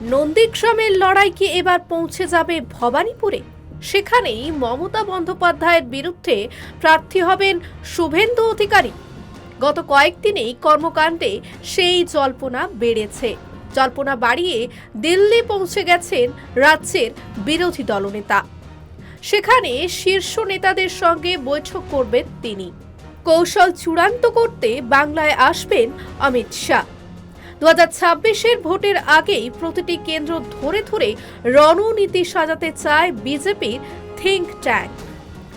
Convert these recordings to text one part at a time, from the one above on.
নন্দীগ্রামের লড়াই কি এবার পৌঁছে যাবে ভবানীপুরে? সেখানেই মমতা বন্দ্যোপাধ্যায়ের বিরুদ্ধে প্রার্থী হবেন শুভেন্দু অধিকারী। গত কয়েকদিনেই কর্মকাণ্ডে সেই জল্পনা বেড়েছে। জল্পনা বাড়িয়ে দিল্লি পৌঁছে গেছেন রাজ্যের বিরোধী দলনেতা। সেখানে শীর্ষ নেতাদের সঙ্গে বৈঠক করবেন তিনি। কৌশল চূড়ান্ত করতে বাংলায় আসবেন অমিত শাহ। 2026-এর ভোটের আগেই প্রতিটি কেন্দ্র ধরে ধরে রণনীতি সাজাতে চায় বিজেপির থিঙ্ক ট্যাঙ্ক।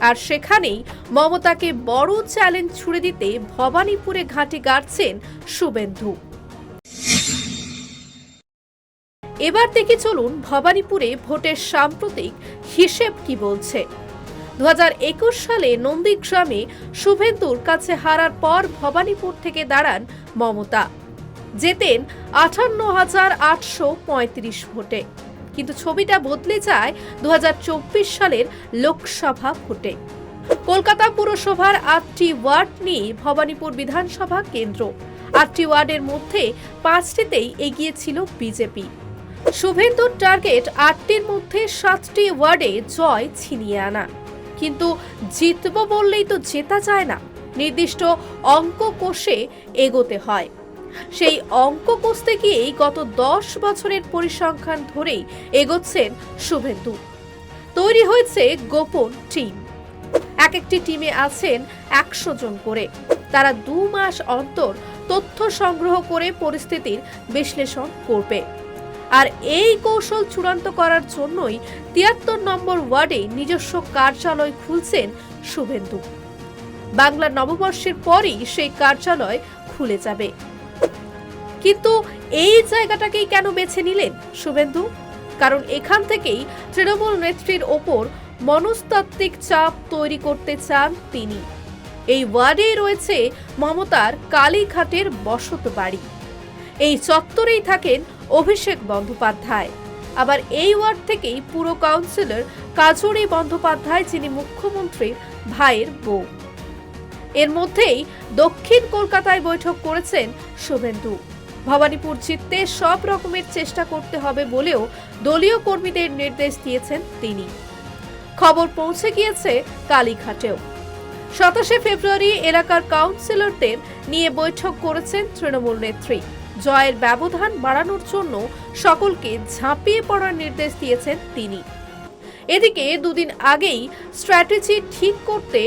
আর সেখানেই মমতাকে বড় চ্যালেঞ্জ ছুড়ে দিতে ভবানীপুরে ঘাঁটি গাড়ছেন শুভেন্দু। এবার দেখে চলুন ভবানীপুরে ভোটের সাম্প্রতিক হিসেব কি বলছে। 2021 সালে নন্দীগ্রামে শুভেন্দুর কাছে হারার পর ভবানীপুর থেকে দাঁড়ান মমতা। জেতেন 58,835 ভোটে। কিন্তু ছবিটা বদলে যায় 2024 সালের লোকসভা ভোটে। কলকাতা পুরসভার 8টি ওয়ার্ড নিয়ে ভবানীপুর বিধানসভা কেন্দ্র। 8টি ওয়ার্ডের মধ্যে 5টিতেই এগিয়ে ছিল বিজেপি। শুভেন্দুর টার্গেট 8টির মধ্যে 7টি ওয়ার্ডে জয় ছিনিয়ে আনা। কিন্তু জিতব বললেই তো জেতা যায় না, নির্দিষ্ট অঙ্ক কষে এগোতে হয়। সেই অঙ্ক কষতে গিয়েই গত 10 বছরের পরিসংখ্যান ধরেই এগোচ্ছেন শুভেন্দু। তৈরি হয়েছে গোপন টিম। একটি টিমে আছেন 100 জন করে। তারা 2 মাস অন্তর তথ্য সংগ্রহ করে পরিস্থিতির বিশ্লেষণ করবে। আর এই কৌশল চূড়ান্ত করার জন্যই 73 নম্বর ওয়ার্ডে নিজস্ব কার্যালয় খুলছেন শুভেন্দু। বাংলা নববর্ষের পরই সেই কার্যালয় খুলে যাবে। কিন্তু এই জায়গাটাকেই কেন বেছে নিলেন শুভেন্দু? কারণ এখান থেকেই তৃণমূল নেত্রীর ওপর মনস্তাত্ত্বিক চাপ তৈরি করতে চান তিনি। এই ওয়ার্ডেই রয়েছে মমতার কালীঘাটের বসত বাড়ি। এই চত্বরেই থাকেন অভিষেক বন্দ্যোপাধ্যায়। আবার এই ওয়ার্ড থেকেই পুরো কাউন্সিলর কাজরি বন্দ্যোপাধ্যায়, যিনি মুখ্যমন্ত্রীর ভাইয়ের বউ। এর মধ্যেই দক্ষিণ কলকাতায় বৈঠক করেছেন শুভেন্দু। ভবানীপুর জিততে সব রকমের চেষ্টা করতে হবে বলেও দলীয় কর্মীদের নির্দেশ দিয়েছেন তিনি। খবর পৌঁছে গিয়েছে কালীঘাটেও। 27 ফেব্রুয়ারি এলাকার কাউন্সিলরদের নিয়ে বৈঠক করেছেন তৃণমূল নেত্রী। জয়ের ব্যবধান বাড়ানোর জন্য সকলকে ঝাঁপিয়ে পড়ার নির্দেশ দিয়েছেন তিনি। এদিকে দুদিন আগেই স্ট্র্যাটেজি ঠিক করতে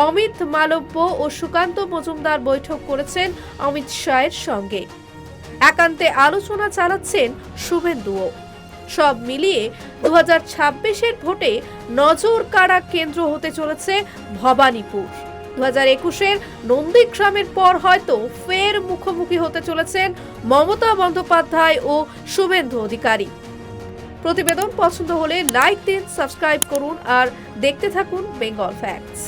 অমিত মালব্য ও সুকান্ত মজুমদার বৈঠক করেছেন অমিত শাহের সঙ্গে। একান্তে আলোচনা চালাচ্ছেন শুভেন্দুও। সব মিলিয়ে 2026-এর ভোটে নজর কাড়া কেন্দ্র হতে চলেছে ভবানীপুর। 2021-এর নন্দীগ্রামের পর হয়তো ফের মুখোমুখি হতে চলেছেন মমতা বন্দ্যোপাধ্যায় ও শুভেন্দু অধিকারী। প্রতিবেদন পছন্দ হলে লাইক দিন, সাবস্ক্রাইব করুন আর দেখতে থাকুন বেঙ্গল ফ্যাক্টস।